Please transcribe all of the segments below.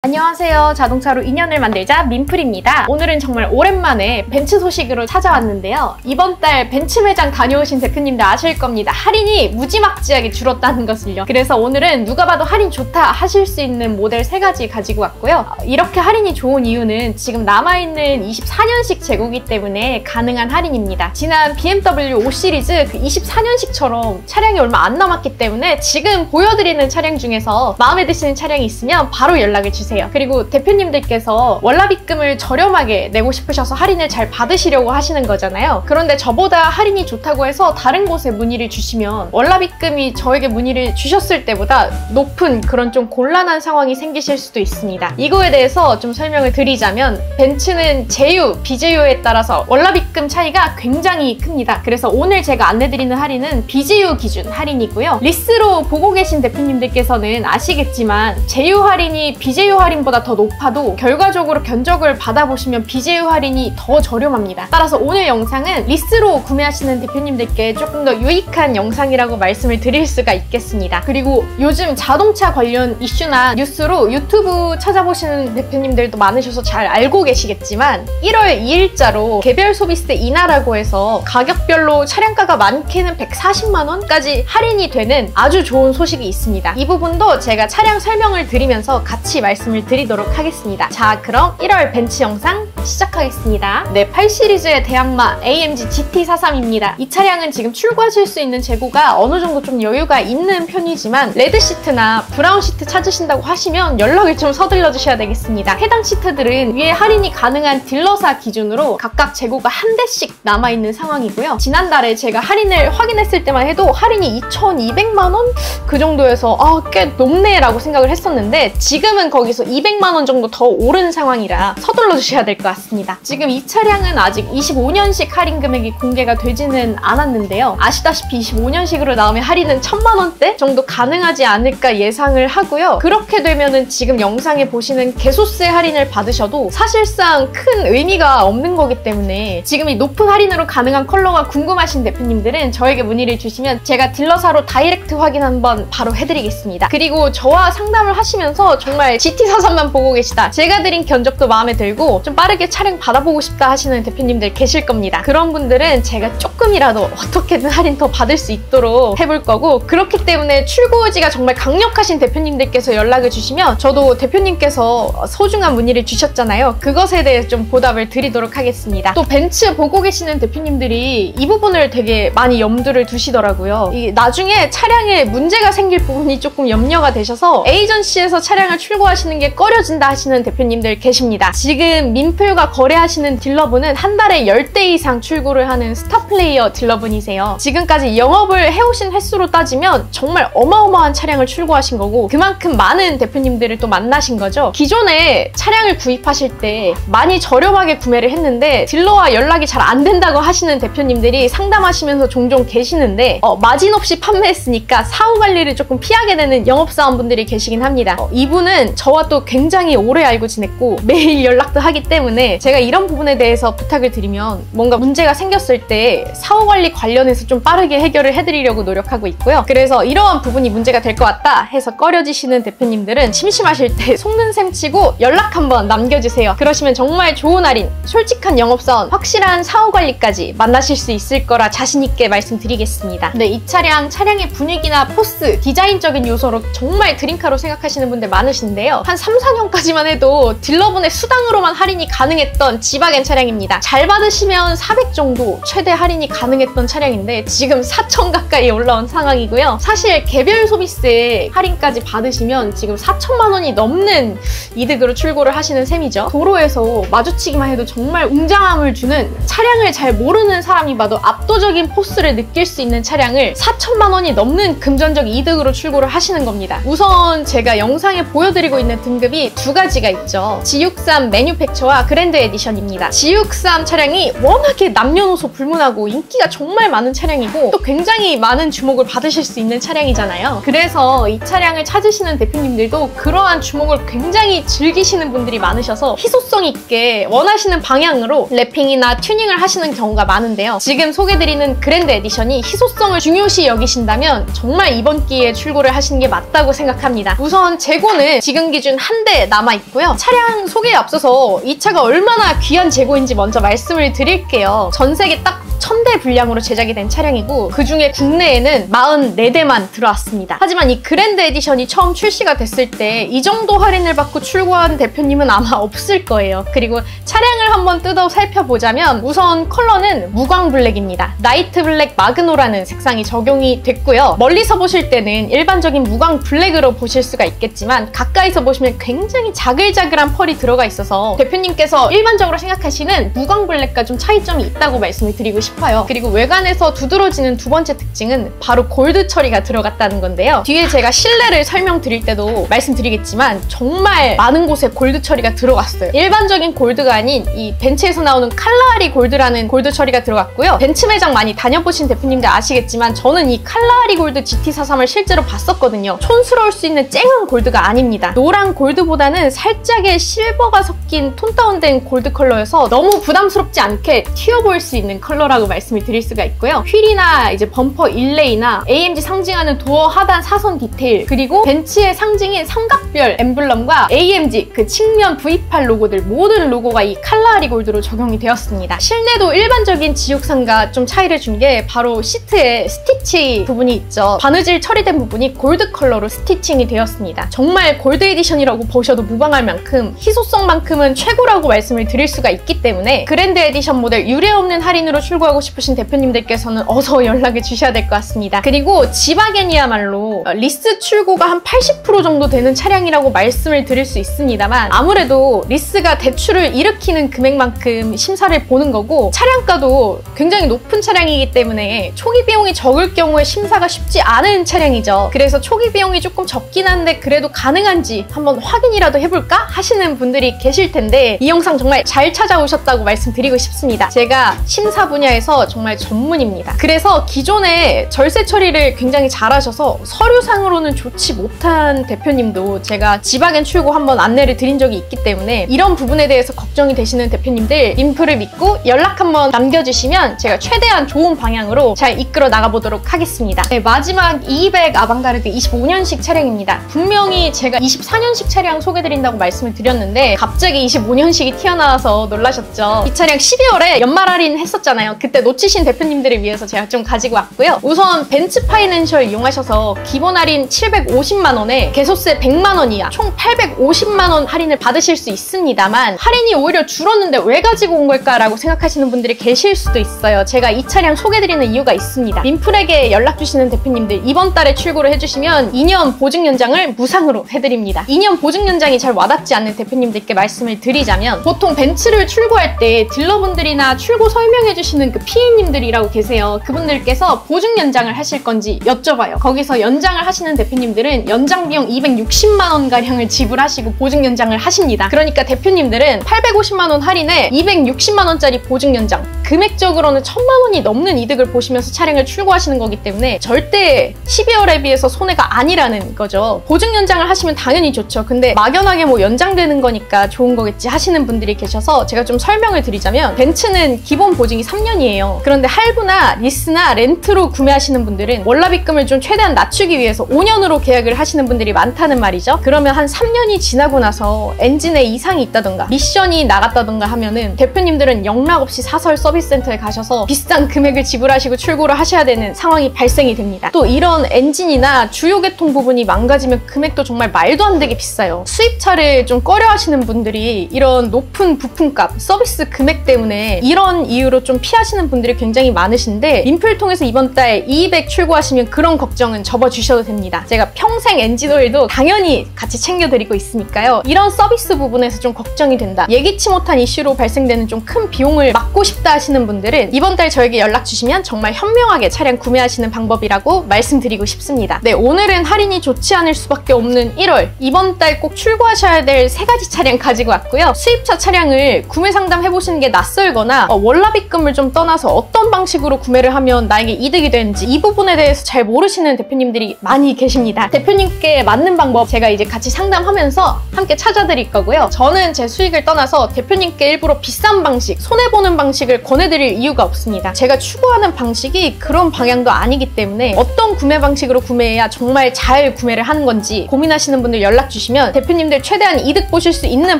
안녕하세요. 자동차로 인연을 만들자 민플입니다. 오늘은 정말 오랜만에 벤츠 소식으로 찾아왔는데요. 이번 달 벤츠 매장 다녀오신 대표님들 아실 겁니다. 할인이 무지막지하게 줄었다는 것을요. 그래서 오늘은 누가 봐도 할인 좋다 하실 수 있는 모델 3가지 가지고 왔고요. 이렇게 할인이 좋은 이유는 지금 남아있는 24년식 재고기 때문에 가능한 할인입니다. 지난 BMW 5 시리즈 그 24년식처럼 차량이 얼마 안 남았기 때문에 지금 보여드리는 차량 중에서 마음에 드시는 차량이 있으면 바로 연락을 주세요. 그리고 대표님들께서 월납입금을 저렴하게 내고 싶으셔서 할인을 잘 받으시려고 하시는 거잖아요. 그런데 저보다 할인이 좋다고 해서 다른 곳에 문의를 주시면 월납입금이 저에게 문의를 주셨을 때보다 높은 그런 좀 곤란한 상황이 생기실 수도 있습니다. 이거에 대해서 좀 설명을 드리자면 벤츠는 제휴, 비제휴에 따라서 월납입금 차이가 굉장히 큽니다. 그래서 오늘 제가 안내드리는 할인은 비제휴 기준 할인이고요. 리스로 보고 계신 대표님들께서는 아시겠지만 제휴 할인이 비제휴 할인보다 더 높아도 결과적으로 견적을 받아보시면 비제휴 할인이 더 저렴합니다. 따라서 오늘 영상은 리스로 구매하시는 대표님들께 조금 더 유익한 영상이라고 말씀을 드릴 수가 있겠습니다. 그리고 요즘 자동차 관련 이슈나 뉴스로 유튜브 찾아보시는 대표님들도 많으셔서 잘 알고 계시겠지만 1월 2일자로 개별 소비세 인하라고 해서 가격별로 차량가가 많게는 140만 원까지 할인이 되는 아주 좋은 소식이 있습니다. 이 부분도 제가 차량 설명을 드리면서 같이 말씀을 드리도록 하겠습니다. 자, 그럼 1월 벤츠 영상 시작하겠습니다. 네, 8 시리즈의 대항마 AMG GT43입니다. 이 차량은 지금 출고하실 수 있는 재고가 어느 정도 좀 여유가 있는 편이지만 레드 시트나 브라운 시트 찾으신다고 하시면 연락을 좀 서둘러 주셔야 되겠습니다. 해당 시트들은 위에 할인이 가능한 딜러사 기준으로 각각 재고가 한 대씩 남아있는 상황이고요. 지난달에 제가 할인을 확인했을 때만 해도 할인이 2,200만 원? 그 정도여서 꽤 높네 라고 생각을 했었는데 지금은 거기서 200만 원 정도 더 오른 상황이라 서둘러 주셔야 될 것 같습니다. 지금 이 차량은 아직 25년식 할인 금액이 공개가 되지는 않았는데요. 아시다시피 25년식으로 나오면 할인은 1,000만 원대 정도 가능하지 않을까 예상을 하고요. 그렇게 되면은 지금 영상에 보시는 개소세 할인을 받으셔도 사실상 큰 의미가 없는 거기 때문에 지금 이 높은 할인으로 가능한 컬러가 궁금하신 대표님들은 저에게 문의를 주시면 제가 딜러사로 다이렉트 확인 한번 바로 해드리겠습니다. 그리고 저와 상담을 하시면서 정말 GT43만 보고 계시다, 제가 드린 견적도 마음에 들고 좀 빠르게 차량 받아보고 싶다 하시는 대표님들 계실 겁니다. 그런 분들은 제가 조금이라도 어떻게든 할인 더 받을 수 있도록 해볼 거고, 그렇기 때문에 출고 의지가 정말 강력하신 대표님들께서 연락을 주시면 저도 대표님께서 소중한 문의를 주셨잖아요. 그것에 대해 좀 보답을 드리도록 하겠습니다. 또 벤츠 보고 계시는 대표님들이 이 부분을 되게 많이 염두를 두시더라고요. 나중에 차량에 문제가 생길 부분이 조금 염려가 되셔서 에이전시에서 차량을 출고하시는 게 꺼려진다 하시는 대표님들 계십니다. 지금 민플과 거래하시는 딜러분은 한 달에 10대 이상 출고를 하는 스타 플레이어 딜러분이세요. 지금까지 영업을 해오신 횟수로 따지면 정말 어마어마한 차량을 출고하신 거고 그만큼 많은 대표님들을 또 만나신 거죠. 기존에 차량을 구입하실 때 많이 저렴하게 구매를 했는데 딜러와 연락이 잘 안 된다고 하시는 대표님들이 상담하시면서 종종 계시는데 마진 없이 판매했으니까 사후 관리를 조금 피하게 되는 영업사원분들이 계시긴 합니다. 이분은 저와 또 굉장히 오래 알고 지냈고 매일 연락도 하기 때문에 제가 이런 부분에 대해서 부탁을 드리면 뭔가 문제가 생겼을 때 사후관리 관련해서 좀 빠르게 해결을 해드리려고 노력하고 있고요. 그래서 이러한 부분이 문제가 될 것 같다 해서 꺼려지시는 대표님들은 심심하실 때 속는 셈 치고 연락 한번 남겨주세요. 그러시면 정말 좋은 할인, 솔직한 영업사원, 확실한 사후관리까지 만나실 수 있을 거라 자신있게 말씀드리겠습니다. 네, 이 차량의 분위기나 포스, 디자인적인 요소로 정말 드림카로 생각하시는 분들 많으신데요. 한 3, 4년까지만 해도 딜러분의 수당으로만 할인이 가능했던 지바겐 차량입니다. 잘 받으시면 400 정도 최대 할인이 가능했던 차량인데 지금 4,000 가까이 올라온 상황이고요. 사실 개별 소비세 할인까지 받으시면 지금 4천만 원이 넘는 이득으로 출고를 하시는 셈이죠. 도로에서 마주치기만 해도 정말 웅장함을 주는, 차량을 잘 모르는 사람이 봐도 압도적인 포스를 느낄 수 있는 차량을 4천만 원이 넘는 금전적 이득으로 출고를 하시는 겁니다. 우선 제가 영상에 보여드리고 있는 등급이 두 가지가 있죠. G63 매뉴팩처와 그랜드 에디션입니다. G63 차량이 워낙에 남녀노소 불문하고 인기가 정말 많은 차량이고 또 굉장히 많은 주목을 받으실 수 있는 차량이잖아요. 그래서 이 차량을 찾으시는 대표님들도 그러한 주목을 굉장히 즐기시는 분들이 많으셔서 희소성 있게 원하시는 방향으로 랩핑이나 튜닝을 하시는 경우가 많은데요. 지금 소개드리는 그랜드 에디션이 희소성을 중요시 여기신다면 정말 이번 기회에 출고를 하시는 게 맞다고 생각합니다. 우선 재고는 지금 기준 한 대 남아있고요. 차량 소개에 앞서서 이 차가 얼마나 귀한 재고인지 먼저 말씀을 드릴게요. 전 세계 딱 1000대 분량으로 제작이 된 차량이고 그중에 국내에는 44대만 들어왔습니다. 하지만 이 그랜드 에디션이 처음 출시가 됐을 때 이 정도 할인을 받고 출고한 대표님은 아마 없을 거예요. 그리고 차량을 한번 뜯어 살펴보자면 우선 컬러는 무광 블랙입니다. 나이트 블랙 마그노라는 색상이 적용이 됐고요. 멀리서 보실 때는 일반적인 무광 블랙으로 보실 수가 있겠지만 가까이서 보시면 굉장히 자글자글한 펄이 들어가 있어서 대표님께서 일반적으로 생각하시는 무광 블랙과 좀 차이점이 있다고 말씀을 드리고 싶어요. 그리고 외관에서 두드러지는 두 번째 특징은 바로 골드 처리가 들어갔다는 건데요. 뒤에 제가 실내를 설명드릴 때도 말씀드리겠지만 정말 많은 곳에 골드 처리가 들어갔어요. 일반적인 골드가 아닌 이 벤츠에서 나오는 칼라리 골드라는 골드 처리가 들어갔고요. 벤츠 매장 많이 다녀보신 대표님들 아시겠지만 저는 이 칼라리 골드 GT43을 실제로 봤었거든요. 촌스러울 수 있는 쨍한 골드가 아닙니다. 노란 골드보다는 살짝의 실버가 섞인 톤 다운된 골드 컬러여서 너무 부담스럽지 않게 튀어 보일 수 있는 컬러라고 말씀을 드릴 수가 있고요. 휠이나 이제 범퍼 일레이나 AMG 상징하는 도어 하단 사선 디테일 그리고 벤츠의 상징인 삼각별 엠블럼과 AMG 그 측면 V8 로고들 모든 로고가 이 칼라리 골드로 적용이 되었습니다. 실내도 일반적인 지육상과 좀 차이를 준 게 바로 시트에 스티치 부분이 있죠. 바느질 처리된 부분이 골드 컬러로 스티칭이 되었습니다. 정말 골드 에디션이라고 보셔도 무방할 만큼 희소성만큼은 최고라고 말씀을 드릴 수가 있기 때문에 그랜드 에디션 모델 유례없는 할인으로 출고하고 싶으신 대표님들께서는 어서 연락을 주셔야 될 것 같습니다. 그리고 지바겐이야말로 리스 출고가 한 80% 정도 되는 차량이라고 말씀을 드릴 수 있습니다만 아무래도 리스가 대출을 일으키는 금액만큼 심사를 보는 거고 차량가도 굉장히 높은 차량이기 때문에 초기 비용이 적을 경우에 심사가 쉽지 않은 차량이죠. 그래서 초기 비용이 조금 적긴 한데 그래도 가능한지 한번 확인이라도 해볼까 하시는 분들이 계실 텐데 이 영상 정말 잘 찾아오셨다고 말씀드리고 싶습니다. 제가 심사 분야에서 정말 전문입니다. 그래서 기존에 절세 처리를 굉장히 잘하셔서 서류상으로는 좋지 못한 대표님도 제가 지바겐 출고 한번 안내를 드린 적이 있기 때문에 이런 부분에 대해서 걱정이 되시는 대표님들 인프를 믿고 연락 한번 남겨주시면 제가 최대한 좋은 방향으로 잘 이끌어 나가보도록 하겠습니다. 네, 마지막 200 아방가르드 25년식 차량입니다. 분명히 제가 24년식 차량 소개드린다고 말씀을 드렸는데 갑자기 25년식이 튀어나와서 놀라셨죠? 이 차량 12월에 연말 할인 했었잖아요. 그때 놓치신 대표님들을 위해서 제가 좀 가지고 왔고요. 우선 벤츠 파이낸셜 이용하셔서 기본 할인 750만 원에 개소세 100만 원 이하 총 850만 원 할인을 받으실 수 있습니다만 할인이 오히려 줄었는데 왜 가지고 온 걸까라고 생각하시는 분들이 계실 수도 있어요. 제가 이 차량 소개드리는 이유가 있습니다. 민플에게 연락 주시는 대표님들 이번 달에 출고를 해주시면 2년 보증 연장을 무상으로 해드립니다. 2년 보증 연장이 잘 와닿지 않는 대표님들께 말씀을 드리자면 보통 벤츠를 출고할 때 딜러분들이나 출고 설명해주시는 그 PM님들이라고 계세요. 그분들께서 보증 연장을 하실 건지 여쭤봐요. 거기서 연장을 하시는 대표님들은 연장 비용 260만 원가량을 지불하시고 보증 연장을 하십니다. 그러니까 대표님들은 850만 원 할인에 260만 원짜리 보증 연장 금액적으로는 1000만 원이 넘는 이득을 보시면서 차량을 출고하시는 거기 때문에 절대 12월에 비해서 손해가 아니라는 거죠. 보증 연장을 하시면 당연히 좋죠. 근데 막연하게 뭐 연장되는 거니까 좋은 거겠지 하시는 분들이 계셔서 제가 좀 설명을 드리자면 벤츠는 기본 보증이 3년이에요. 그런데 할부나 리스나 렌트로 구매하시는 분들은 월납입금을 좀 최대한 낮추기 위해서 5년으로 계약을 하시는 분들이 많다는 말이죠. 그러면 한 3년이 지나고 나서 엔진에 이상이 있다던가 미션이 나갔다던가 하면은 대표님들은 영락없이 사설 서비스센터에 가셔서 비싼 금액을 지불하시고 출고를 하셔야 되는 상황이 발생이 됩니다. 또 이런 엔진이나 주요 계통 부분이 망가지면 금액도 정말 말도 안 되게 비싸요. 수입차를 좀 꺼려하시는 분들이 이런 높은 부품값, 서비스 금액 때문에 이런 이유로 좀 피하시는 분들이 굉장히 많으신데 민플 통해서 이번 달 200 출고하시면 그런 걱정은 접어주셔도 됩니다. 제가 평생 엔진 오일도 당연히 같이 챙겨드리고 있으니까요. 이런 서비스 부분에서 좀 걱정이 된다. 예기치 못한 이슈로 발생되는 좀 큰 비용을 막고 싶다 하시는 분들은 이번 달 저에게 연락 주시면 정말 현명하게 차량 구매하시는 방법이라고 말씀드리고 싶습니다. 네, 오늘은 할인이 좋지 않을 수밖에 없는 1월 이번 달 꼭 출고하셔야 될 3가지 차량 가지고 왔고요. 수입차 차량을 구매 상담 해보시는 게 낯설거나 월납입금을 좀 떠나서 어떤 방식으로 구매를 하면 나에게 이득이 되는지 이 부분에 대해서 잘 모르시는 대표님들이 많이 계십니다. 대표님께 맞는 방법 제가 이제 같이 상담하면서 함께 찾아드릴 거고요. 저는 제 수익을 떠나서 대표님께 일부러 비싼 방식, 손해보는 방식을 권해드릴 이유가 없습니다. 제가 추구하는 방식이 그런 방향도 아니기 때문에 어떤 구매 방식으로 구매해야 정말 잘 구매를 하는 건지 고민하시는 분들 연락 주시면 대표님들 최대한 이득 보실 수 있는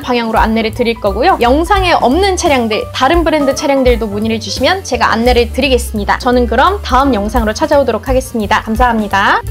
방향으로 안내를 드릴 거고요. 영상에 없는 차량들, 다른 브랜드 차량들도 문의를 주시면 제가 안내를 드리겠습니다. 저는 그럼 다음 영상으로 찾아오도록 하겠습니다. 감사합니다.